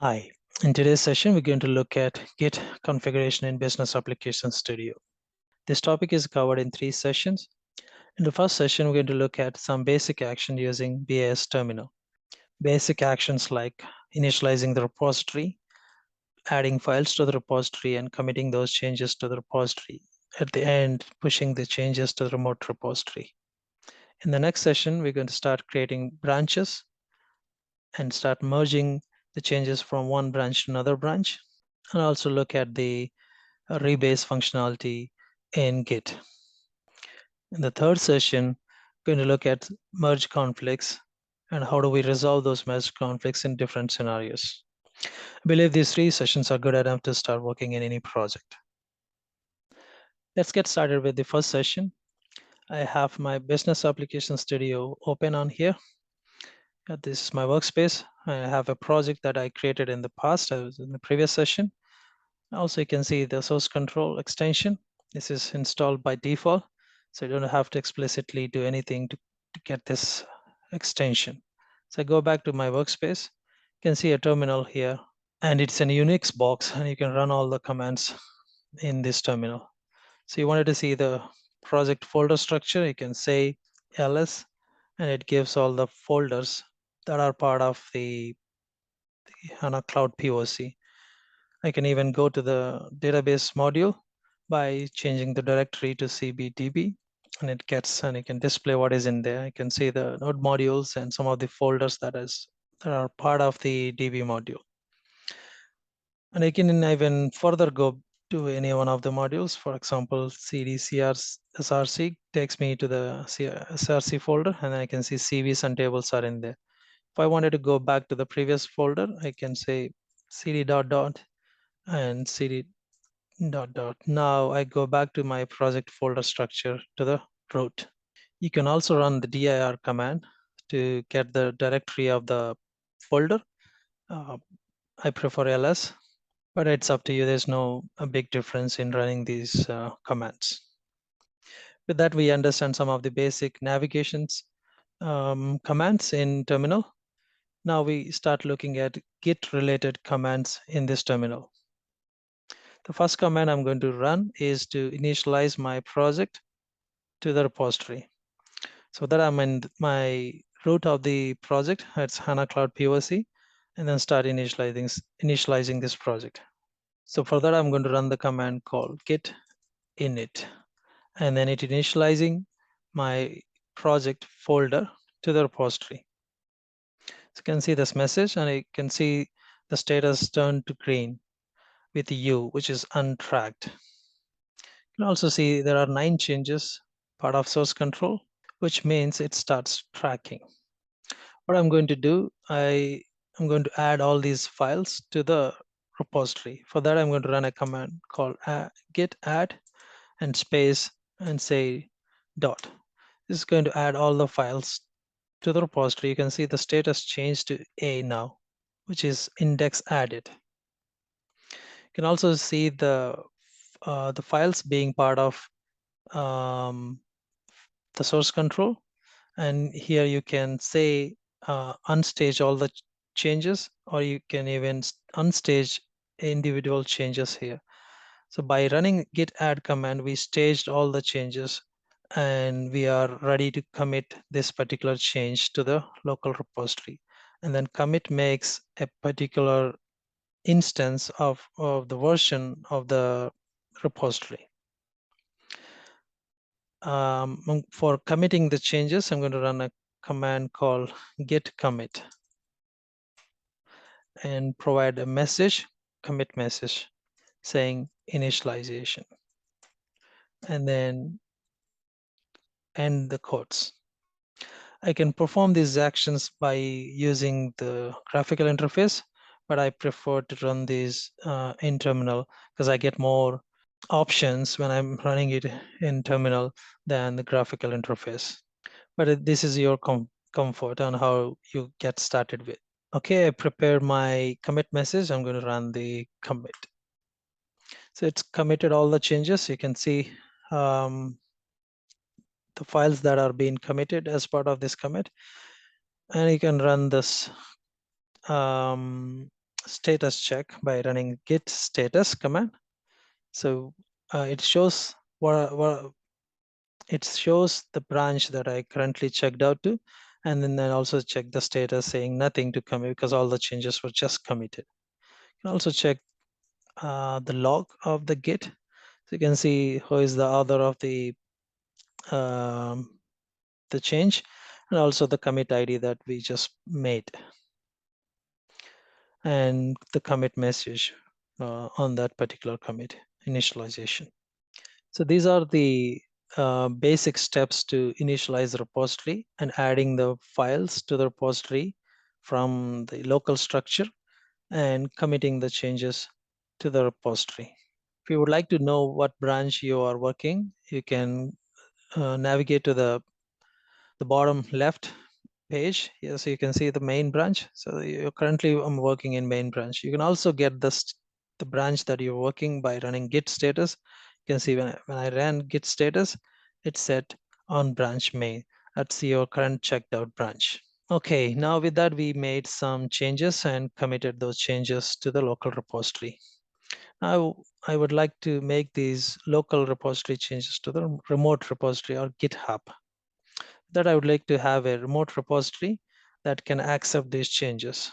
Hi, in today's session, we're going to look at Git configuration in Business Application Studio. This topic is covered in 3 sessions. In the first session, we're going to look at some basic action using BAS terminal. Basic actions like initializing the repository, adding files to the repository, and committing those changes to the repository. At the end, pushing the changes to the remote repository. In the next session, we're going to start creating branches and start merging the changes from one branch to another branch, and also look at the rebase functionality in Git. In the third session, we're going to look at merge conflicts and how do we resolve those merge conflicts in different scenarios. I believe these 3 sessions are good enough to start working in any project. Let's get started with the first session. I have my Business Application Studio open on here. This is my workspace. I have a project that I created in the past. I was in the previous session. Also, you can see the source control extension. This is installed by default, so you don't have to explicitly do anything to get this extension. So I go back to my workspace. You can see a terminal here, and it's an Unix box, and you can run all the commands in this terminal. So you wanted to see the project folder structure, you can say ls, and it gives all the folders that are part of the HANA Cloud POC. I can even go to the database module by changing the directory to cbdb, and it can display what is in there. I can see the node modules and some of the folders that are part of the DB module. And I can even further go to any one of the modules. For example, cd/src takes me to the src folder, and I can see CVs and tables are in there. If I wanted to go back to the previous folder, I can say cd ... and cd ... Now I go back to my project folder structure to the root. You can also run the dir command to get the directory of the folder. I prefer ls, but it's up to you. There's no a big difference in running these commands. With that, we understand some of the basic navigations commands in terminal. Now we start looking at Git related commands in this terminal. The first command I'm going to run is to initialize my project to the repository. So that I'm in my root of the project, it's HANA Cloud POC, and then start initializing this project. So for that, I'm going to run the command called git init, and then it initializing my project folder to the repository. So you can see this message, and you can see the status turned to green with U, which is untracked. You can also see there are 9 changes, part of source control, which means it starts tracking. What I'm going to do, I'm going to add all these files to the repository. For that, I'm going to run a command called git add and space and say dot. This is going to add all the files to the repository. You can see the status changed to A now, which is index added. You can also see the files being part of the source control, and here you can say unstage all the changes, or you can even unstage individual changes here. So by running git add command, we staged all the changes, and we are ready to commit this particular change to the local repository. And then commit makes a particular instance of the version of the repository. For committing the changes, I'm going to run a command called git commit and provide a message, commit message, saying initialization, and then end the quotes. I can perform these actions by using the graphical interface, but I prefer to run these in terminal because I get more options when I'm running it in terminal than the graphical interface. But this is your comfort on how you get started with. Okay, I prepare my commit message. I'm going to run the commit. So it's committed all the changes. You can see the files that are being committed as part of this commit. And you can run this status check by running git status command. So it shows it shows the branch that I currently checked out to, and then I also check the status saying nothing to commit because all the changes were just committed. You can also check the log of the git, so you can see who is the author of the change, and also the commit ID that we just made, and the commit message on that particular commit initialization. So these are the basic steps to initialize the repository and adding the files to the repository from the local structure and committing the changes to the repository. If you would like to know what branch you are working, you can navigate to the bottom left page here, so you can see the main branch. So currently I'm working in main branch. You can also get the branch that you're working by running git status. You can see when I ran git status, it's set on branch main. That's your current checked out branch. Okay, now with that, we made some changes and committed those changes to the local repository. Now I would like to make these local repository changes to the remote repository or GitHub. That I would like to have a remote repository that can accept these changes.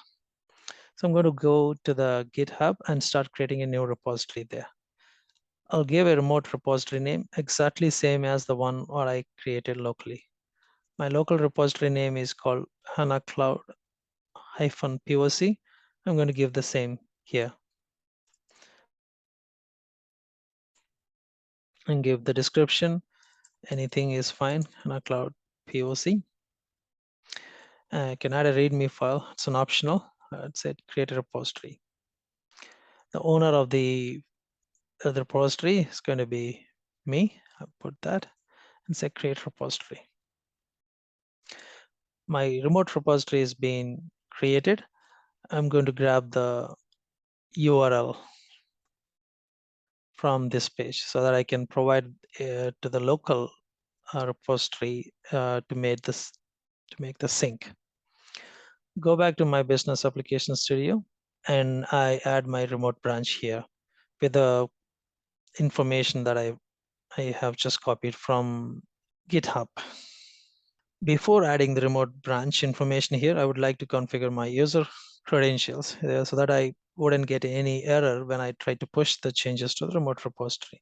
So I'm going to go to the GitHub and start creating a new repository there. I'll give a remote repository name exactly same as the one what I created locally. My local repository name is called HANA Cloud-POC. I'm going to give the same here and give the description. Anything is fine, HANA Cloud POC. I can add a README file. It's an optional. It said create a repository. The owner of the repository is going to be me. I'll put that and say create repository. My remote repository is being created. I'm going to grab the URL from this page so that I can provide to the local repository to make the sync. Go back to my business application studio and I add my remote branch here with the information that I have just copied from GitHub. Before adding the remote branch information here, I would like to configure my user credentials so that I wouldn't get any error when I try to push the changes to the remote repository.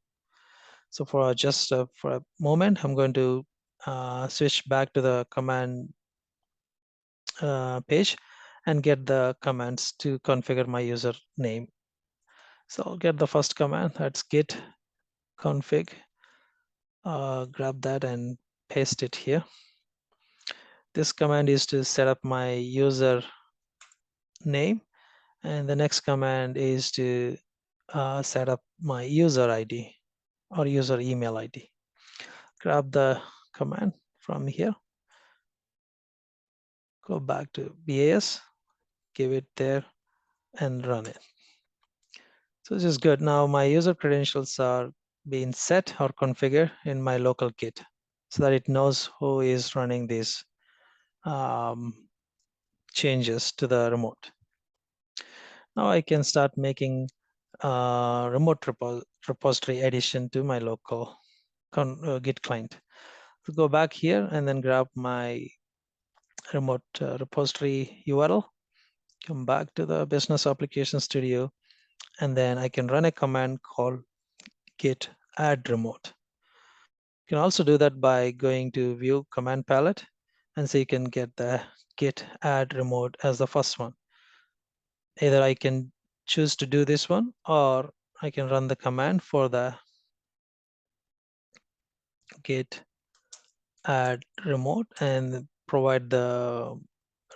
So for just for a moment, I'm going to switch back to the command page and get the commands to configure my user name. So I'll get the first command, that's git config. Grab that and paste it here. This command is to set up my user name, and the next command is to set up my user ID or user email ID. Grab the command from here, go back to BAS, give it there and run it. So this is good. Now my user credentials are being set or configured in my local Git so that it knows who is running these changes to the remote. Now I can start making remote repository addition to my local Git client. So go back here and then grab my remote repository URL, come back to the business application studio, and then I can run a command called git add remote. You can also do that by going to view command palette, and so you can get the git add remote as the first one. Either I can choose to do this one, or I can run the command for the git add remote and provide the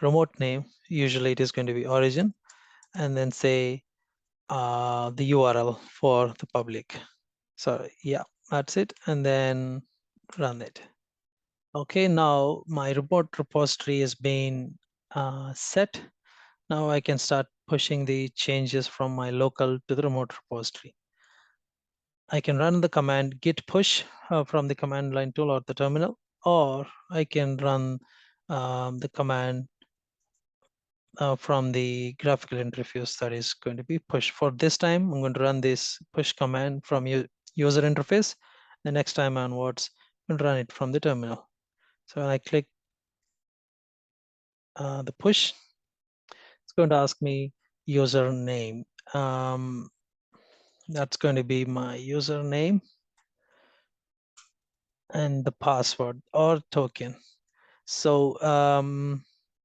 remote name. Usually it is going to be origin, and then say the URL for the public. So yeah, that's it, and then run it. Okay, now my remote repository is being set. Now I can start pushing the changes from my local to the remote repository. I can run the command git push from the command line tool or the terminal, or I can run the command from the graphical interface that is going to be pushed. For this time, I'm going to run this push command from user interface. The next time onwards, I'm going to run it from the terminal. So when I click the push, it's going to ask me username. That's going to be my username and the password or token. So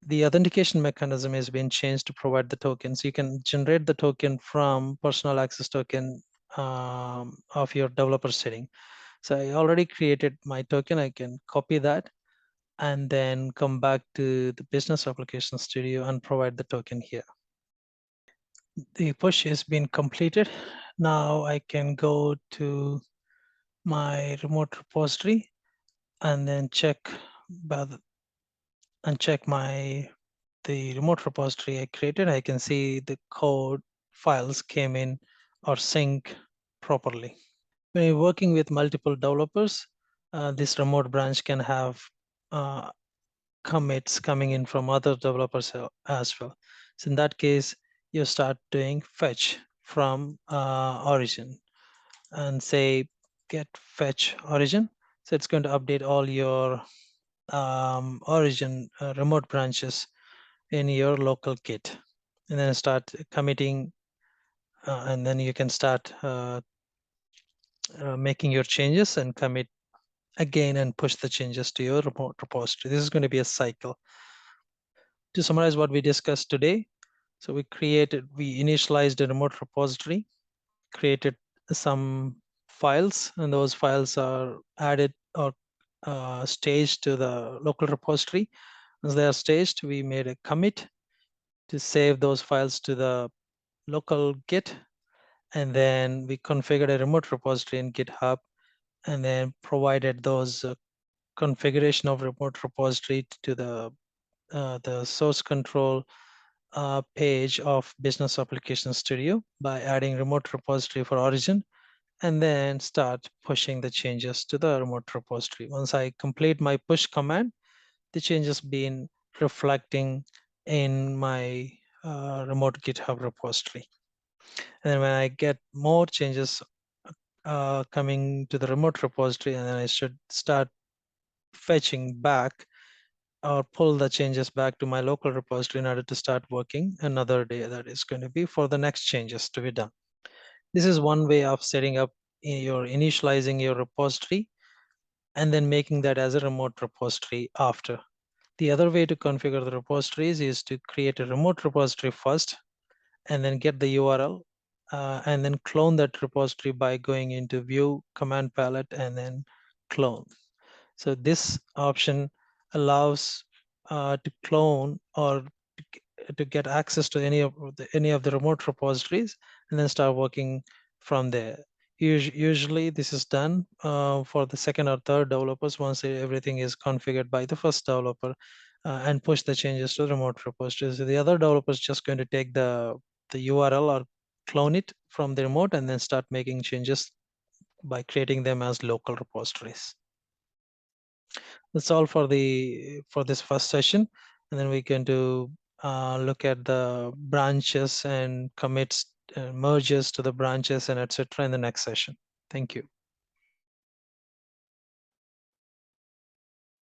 the authentication mechanism has been changed to provide the token. So you can generate the token from personal access token of your developer setting. So I already created my token. I can copy that and then come back to the business application studio and provide the token here. The push has been completed. Now I can go to my remote repository and then check the remote repository I created. I can see the code files came in or sync properly. When you're working with multiple developers, this remote branch can have commits coming in from other developers as well. So in that case, you start doing fetch from origin and say get fetch origin. So it's going to update all your origin remote branches in your local Git, and then start committing, and then you can start making your changes and commit again and push the changes to your remote repository. This is going to be a cycle. To summarize what we discussed today, so we initialized a remote repository, created some files, and those files are added or staged to the local repository. As they are staged, we made a commit to save those files to the local Git, and then we configured a remote repository in GitHub, and then provided those configuration of remote repository to the source control page of Business Application Studio by adding remote repository for origin, and then start pushing the changes to the remote repository. Once I complete my push command, the changes been reflecting in my remote GitHub repository. And then when I get more changes coming to the remote repository, and then I should start fetching back or pull the changes back to my local repository in order to start working another day. That is going to be for the next changes to be done. This is one way of setting up initializing your repository and then making that as a remote repository after. The other way to configure the repositories is to create a remote repository first and then get the URL and then clone that repository by going into view command palette and then clone. So this option allows to clone or to get access to any of the remote repositories and then start working from there. Usually this is done for the second or third developers once everything is configured by the first developer and push the changes to the remote repositories. So the other developer is just going to take the URL or clone it from the remote and then start making changes by creating them as local repositories. That's all for this first session, and then we're going to look at the branches and commits, merges to the branches and etc. in the next session. Thank you.